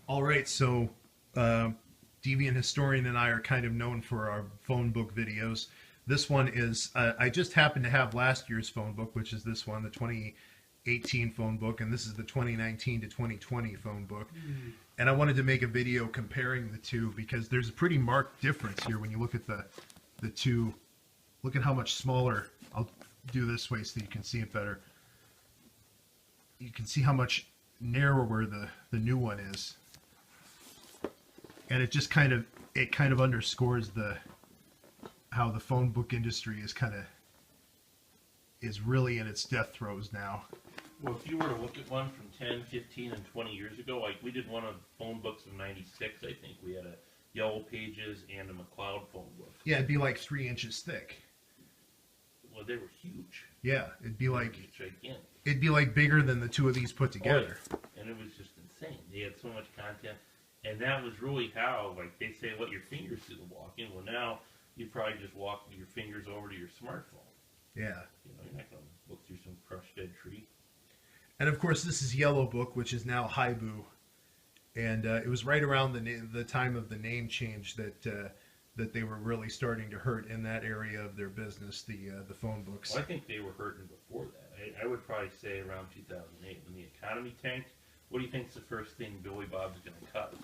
All right, so Deviant Historian and I are kind of known for our phone book videos. This one is, I just happened to have last year's phone book, which is this one, the 2018 phone book, and this is the 2019 to 2020 phone book. And I wanted to make a video comparing the two because there's a pretty marked difference here when you look at the two. Look at how much smaller. I'll do this way so you can see it better. You can see how much narrower the new one is. And it just kind of underscores how the phone book industry is really in its death throes now. Well, if you were to look at one from 10, 15, and 20 years ago, like we did one of phone books of 96, I think. We had a Yellow Pages and a McLeod phone book. Yeah, it'd be like 3 inches thick. Well, they were huge. Yeah, it'd be like gigantic. It'd be like bigger than the two of these put together. Oh, yeah. And it was just insane. They had so much content. And that was really how, like they say, let your fingers do the walking. Well, now you probably just walk your fingers over to your smartphone. Yeah. You know, you're not going to look through some crushed dead tree. And of course, this is Yellowbook, which is now Haibu. And it was right around the time of the name change that they were really starting to hurt in that area of their business, the phone books. Well, I think they were hurting before that. I would probably say around 2008 when the economy tanked. What do you think is the first thing Billy Bob's going to cut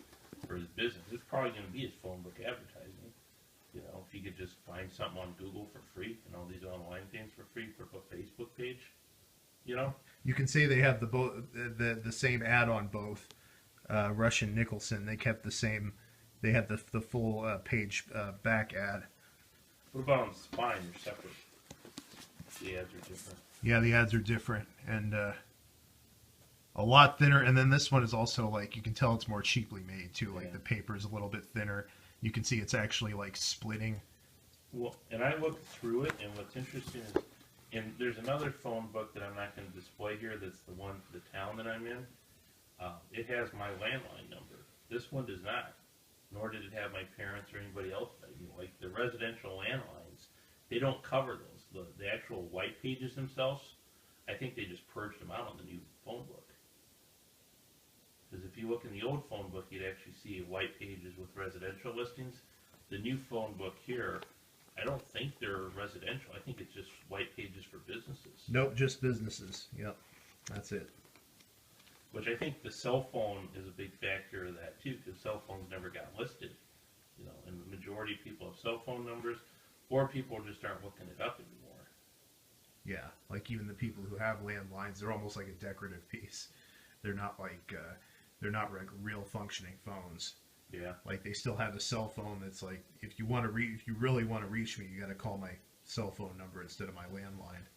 for his business? It's probably going to be his phone book advertising. You know, if he could just find something on Google for free and all these online things for free for a Facebook page, you know? You can say they have the same ad on both. Rush and Nicholson, they kept the same. They had the full page back ad. What about on Spine? They're separate. The ads are different. Yeah, the ads are different and a lot thinner. And then this one is also like you can tell it's more cheaply made too. Like the paper is a little bit thinner. You can see it's actually like splitting. Well, and I looked through it, and what's interesting is, and there's another phone book that I'm not going to display here. That's the one for the town that I'm in. It has my landline number. This one does not. Nor did it have my parents or anybody else. Like the residential landlines, they don't cover those. The actual white pages themselves, I think they just purged them out on the new phone book. Because if you look in the old phone book, you'd actually see white pages with residential listings. The new phone book here, I don't think they're residential. I think it's just white pages for businesses. Nope, just businesses. Yep, that's it. Which I think the cell phone is a big factor of that too, because cell phones never got listed. You know, and the majority of people have cell phone numbers, or people just aren't looking it up anymore. Yeah, like even the people who have landlines, they're almost like a decorative piece. They're not like real functioning phones. Yeah. Like they still have a cell phone that's like if you really want to reach me, you got to call my cell phone number instead of my landline.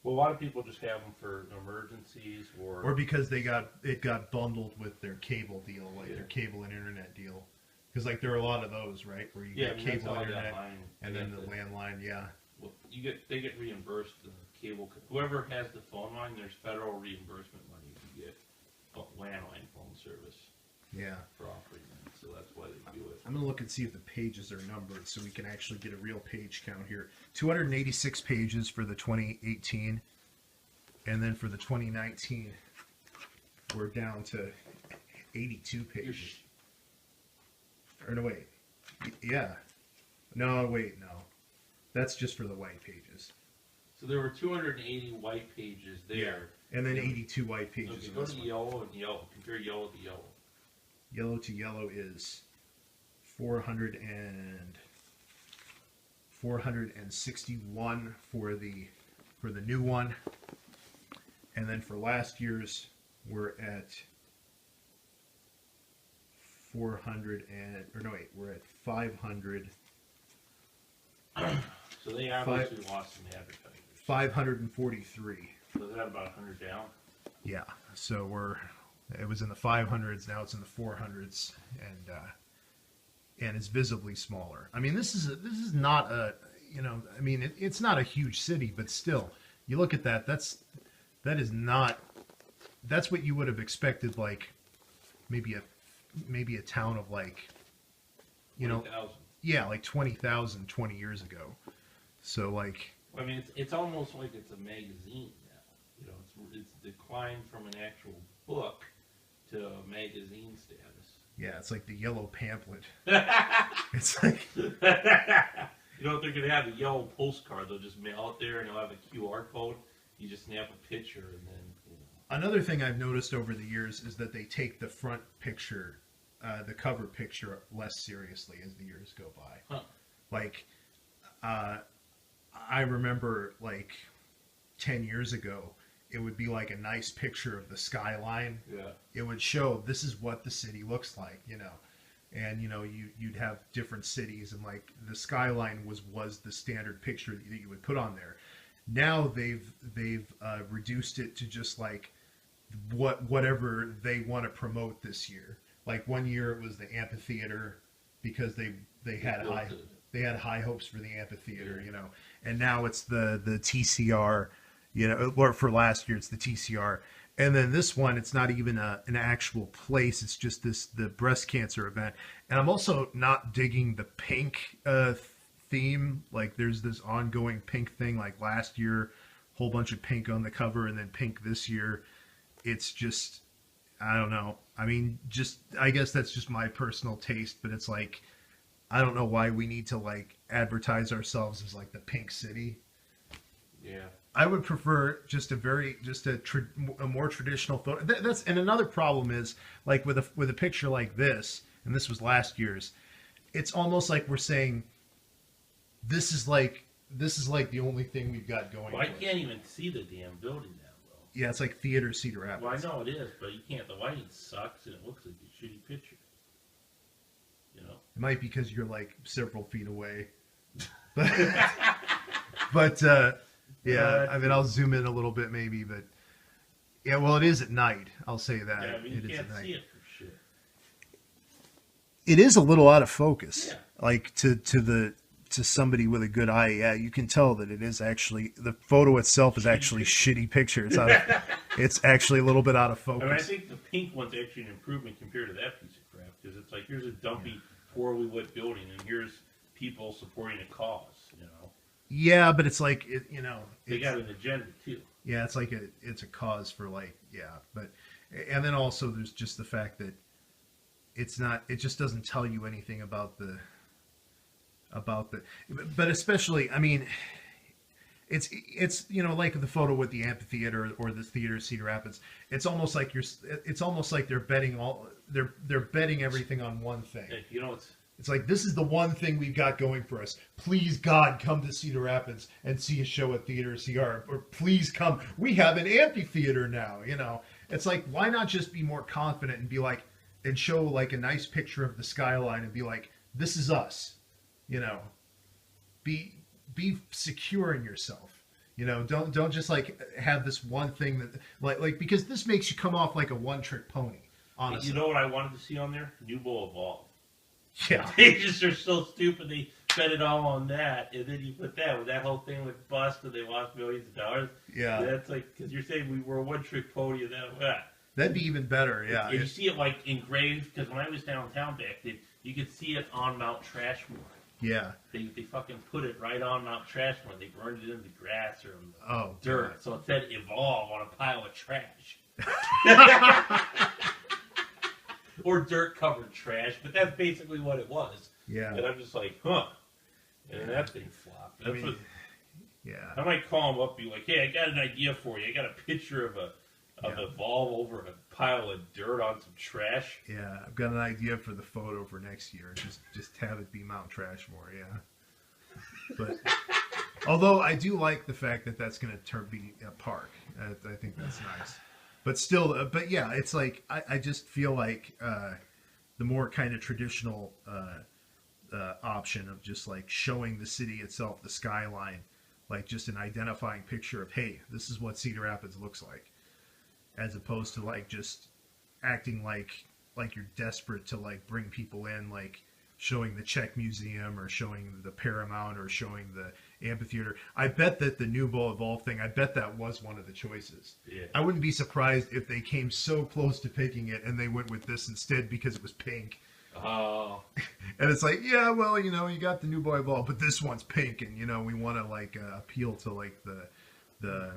Well, a lot of people just have them for emergencies or because it got bundled with their cable deal, like their cable and internet deal. Because like there are a lot of those, right, where you get cable internet and then the landline. Yeah. Well, they get reimbursed the cable. Whoever has the phone line, there's federal reimbursement money to get landline phone service. Yeah. For offering that, so that's why they do it. I'm gonna look and see if the pages are numbered so we can actually get a real page count here. 286 pages for the 2018, and then for the 2019, we're down to 82 pages. Or no, wait. Yeah. No, wait, no. That's just for the white pages. So there were 280 white pages there. Yeah. And then 82 white pages. Okay, go to yellow and yellow. Compare yellow to yellow. Yellow to yellow is 461 for the new one, and then for last year's we're at 500. So they obviously lost some advertisers. 543. So is that about 100 down? Yeah. So it was in the 500s, now it's in the 400s, and it's visibly smaller. I mean, this is not a, you know, I mean, it's not a huge city, but still, you look at that, that's what you would have expected, like maybe a town of like, you 20, know, yeah, like 20,000 20 years ago. So like, I mean, it's almost like it's a magazine now. You know, it's declined from an actual book to magazine status. Yeah, it's like the yellow pamphlet. You It's like, know, if they're gonna have a yellow postcard, they'll just mail it there, and they'll have a QR code. You just snap a picture, and then another thing I've noticed over the years is that they take the front picture, the cover picture, less seriously as the years go by. Huh. Like, I remember like 10 years ago, it would be like a nice picture of the skyline. Yeah. It would show this is what the city looks like, and you'd have different cities, and like the skyline was the standard picture that you would put on there. Now they've reduced it to just like whatever they want to promote this year. Like one year it was the amphitheater because they had high hopes for the amphitheater, and now it's the TCR, or for last year it's the TCR, and then this one it's not even an actual place. It's just the breast cancer event, and I'm also not digging the pink theme. Like there's this ongoing pink thing. Like last year, whole bunch of pink on the cover, and then pink this year. It's just, I don't know. I mean, I guess that's just my personal taste, but it's like, I don't know why we need to like advertise ourselves as like the pink city. Yeah. I would prefer just a more traditional photo. And another problem is like with a picture like this, and this was last year's. It's almost like we're saying, this is like the only thing we've got going. Well, I can't even see the damn building that well. Yeah, it's like Theater Cedar Rapids. Well, I know it is, but you can't. The lighting sucks, and it looks like a shitty picture. It might be because you're like several feet away. But yeah, I mean, I'll zoom in a little bit maybe, but yeah, well, it is at night. I'll say that. Yeah, I mean, you it is can't at night. see it for shit. It is a little out of focus. Yeah. Like to somebody with a good eye, yeah, you can tell that it is actually, the photo itself is actually shitty picture. It's actually a little bit out of focus. I mean, I think the pink one's actually an improvement compared to that piece of crap, because it's like, here's a dumpy, poorly lit building, and here's people supporting a cause, Yeah, but it's like, They got an agenda, too. Yeah, it's like it's a cause for like, yeah, but, and then also there's just the fact that it just doesn't tell you anything about the, but especially, I mean, it's like the photo with the amphitheater or the theater Cedar Rapids. It's almost like they're betting they're betting everything on one thing. It's like, this is the one thing we've got going for us. Please, God, come to Cedar Rapids and see a show at Theater CR, or please come. We have an amphitheater now. It's like, why not just be more confident and be like, and show like a nice picture of the skyline and be like, this is us. Be secure in yourself. Don't just like have this one thing that like because this makes you come off like a one-trick pony. Honestly, You know what I wanted to see on there? Nubo Evolve. Yeah, They just are so stupid. They spent it all on that, and then you put that whole thing with bust, and they lost millions of dollars. Yeah, that's like, because you're saying we were a one-trick pony, and that'd be even better. Yeah, and you see it like engraved, because when I was downtown back then, you could see it on Mount Trashmore. Yeah, they fucking put it right on Mount Trashmore. They burned it in the grass or in the dirt, God. so it said "Evolve" on a pile of trash. Or dirt-covered trash, but that's basically what it was. Yeah. And I'm just like, huh. And that thing flopped. Yeah. I might call him up and be like, hey, I got an idea for you. I got a picture of Evolve over a pile of dirt on some trash. Yeah, I've got an idea for the photo for next year. Just have it be Mount Trashmore, yeah. But although I do like the fact that that's going to be a park. I think that's nice. But still, but yeah, it's like, I just feel like the more kind of traditional option of just like showing the city itself, the skyline, like just an identifying picture of, hey, this is what Cedar Rapids looks like, as opposed to like just acting like you're desperate to like bring people in, like showing the Czech Museum or showing the Paramount or showing the amphitheater. I bet that the Nubo Evolve thing, I bet that was one of the choices. Yeah. I wouldn't be surprised if they came so close to picking it and they went with this instead because it was pink. Oh. And it's like, yeah, well, you got the Nubo Evolve, but this one's pink, and we want to like appeal to like the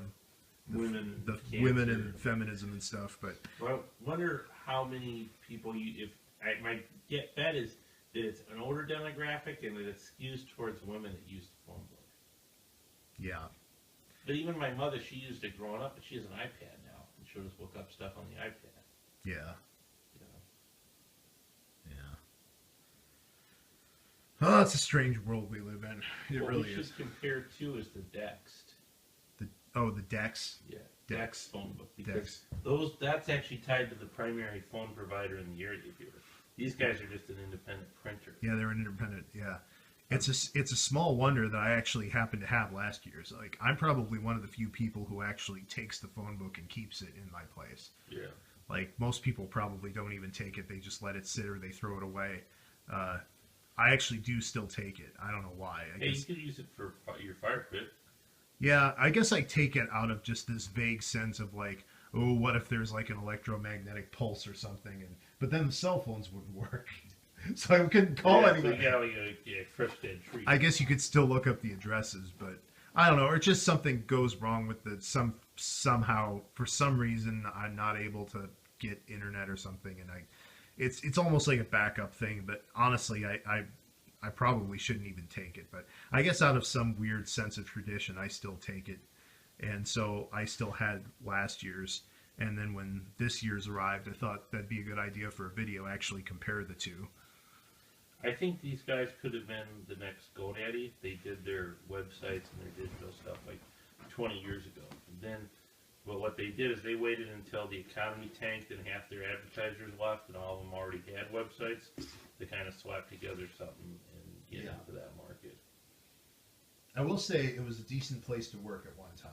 women, the cancer. women and feminism and stuff. But Well, I wonder how many people my bet is that it's an older demographic and that it skews towards women that use the phone book. yeah, But even my mother, she used it growing up, but she has an iPad now, and she'll just look up stuff on the iPad. yeah, You know? yeah. Oh, it's a strange world we live in. It What really we is. should compare to is the Dext. The Dex. Yeah, Dex. Dex phone book, because Dex. that's actually tied to the primary phone provider in the area here. These guys are just an independent printer. Yeah, they're an independent. Yeah, it's a small wonder that I actually happened to have last year's. Like, I'm probably one of the few people who actually takes the phone book and keeps it in my place. Yeah. Like, most people probably don't even take it; they just let it sit or they throw it away. I actually do still take it. I don't know why. I Hey, guess, you could use it for your fire pit. yeah, I guess I take it out of just this vague sense of like, oh, what if there's like an electromagnetic pulse or something? But then the cell phones wouldn't work, so I couldn't call So anybody. you got like a fresh dead tree. I guess you could still look up the addresses, but I don't know, or just something goes wrong with the somehow for some reason I'm not able to get internet or something, and it's almost like a backup thing. But honestly, I probably shouldn't even take it. But I guess out of some weird sense of tradition, I still take it, and so I still had last year's. And then when this year's arrived, I thought that'd be a good idea for a video, actually compare the two. I think these guys could have been the next GoDaddy if they did their websites and their digital stuff like 20 years ago. And then, well, what they did is they waited until the economy tanked and half their advertisers left and all of them already had websites to kind of swap together something and get into that market. I will say it was a decent place to work at one time.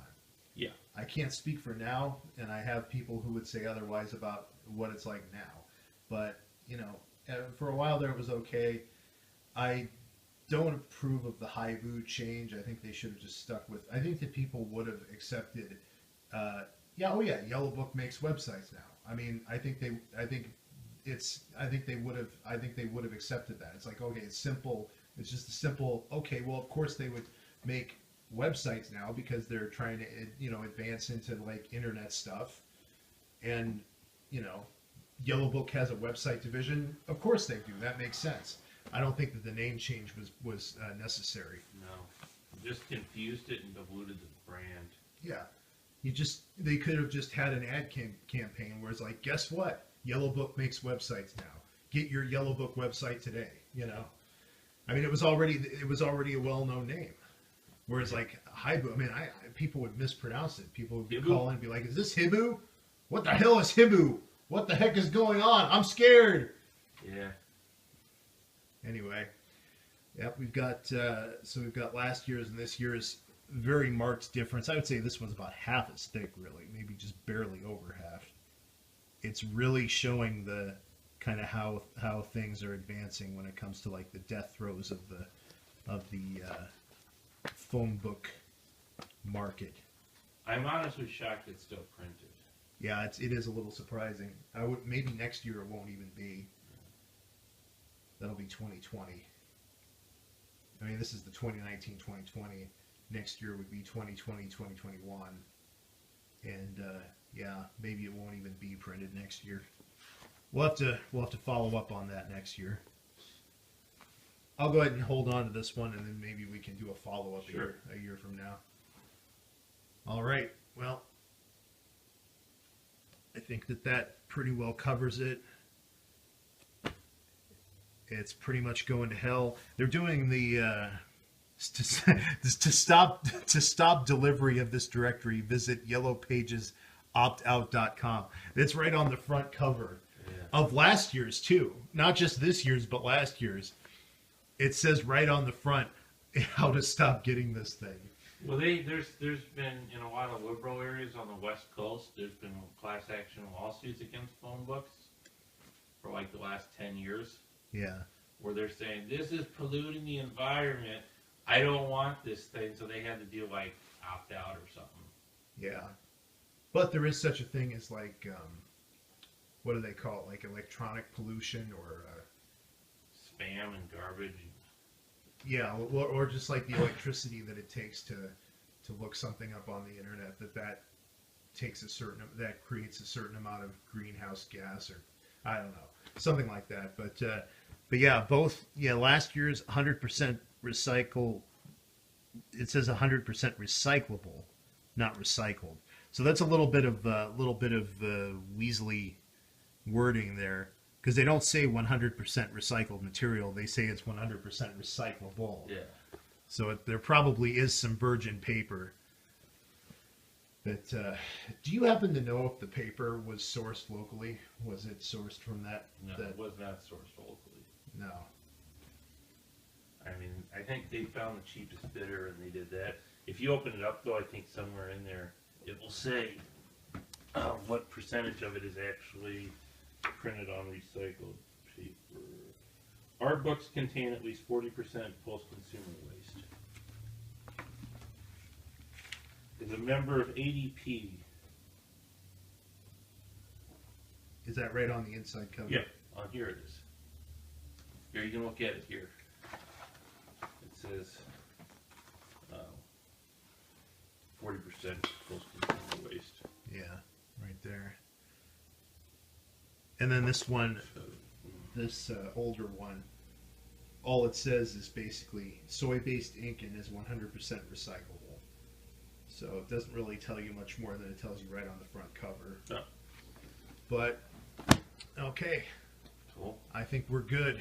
Yeah. I can't speak for now, and I have people who would say otherwise about what it's like now. But, for a while there it was okay. I don't approve of the Haibu change. I think they should have just stuck with. I think that people would have accepted. Yellowbook makes websites now. I mean, I think they would have accepted that. It's like, okay, it's simple. It's just a simple. Okay, well, of course they would make websites now because they're trying to advance into like internet stuff, and Yellowbook has a website division. Of course they do. That makes sense. I don't think that the name change was necessary. No, just confused it and diluted the brand. Yeah, they could have just had an ad campaign where it's like, guess what? Yellowbook makes websites now. Get your Yellowbook website today. I mean, it was already a well-known name. Whereas like Haibu, I mean, people would mispronounce it. People would Hibu? call in and be like, "Is this Hibu? What the hell is Hibu? What the heck is going on? I'm scared." Yeah. Anyway, yep, we've got last year's and this year's very marked difference. I would say this one's about half as thick, really, maybe just barely over half. It's really showing the kind of how things are advancing when it comes to like the death throes of the phone book market. I'm honestly shocked it's still printed. Yeah, it is a little surprising. Maybe next year it won't even be. That'll be 2020. I mean, this is the 2019-2020. Next year would be 2020-2021. And maybe it won't even be printed next year. We'll have to follow up on that next year. I'll go ahead and hold on to this one, and then maybe we can do a follow-up a year from now. All right. Well, I think that pretty well covers it. It's pretty much going to hell. They're doing the to stop delivery of this directory. Visit yellowpagesoptout.com. It's right on the front cover of last year's too, not just this year's, but last year's. It says right on the front how to stop getting this thing. Well, there's been in a lot of liberal areas on the West Coast. There's been class action lawsuits against phone books for like the last 10 years. Yeah. Where they're saying this is polluting the environment. I don't want this thing, so they had to do like opt out or something. Yeah. But there is such a thing as like what do they call it? Like electronic pollution or spam and garbage. Yeah, or just like the electricity that it takes to look something up on the internet. That takes a certain, that creates a certain amount of greenhouse gas, or I don't know, something like that. But yeah, both, yeah, last year's 100% recycle. It says 100% recyclable, not recycled. So that's a little bit of Weasley wording there, because they don't say 100% recycled material. They say it's 100% recyclable. Yeah. So there probably is some virgin paper. But do you happen to know if the paper was sourced locally? Was it sourced from that? No, it was not sourced locally. No. I mean, I think they found the cheapest bidder and they did that. If you open it up, though, I think somewhere in there it will say what percentage of it is actually printed on recycled paper. Our books contain at least 40% post-consumer waste. Is a member of ADP. Is that right on the inside cover? Yeah, on here it is. Here, you can look at it here. It says 40% post-consumer waste. Yeah, right there. And then this one, this older one, all it says is basically soy-based ink and is 100% recyclable. So it doesn't really tell you much more than it tells you right on the front cover. No. But, okay, Cool. I think we're good.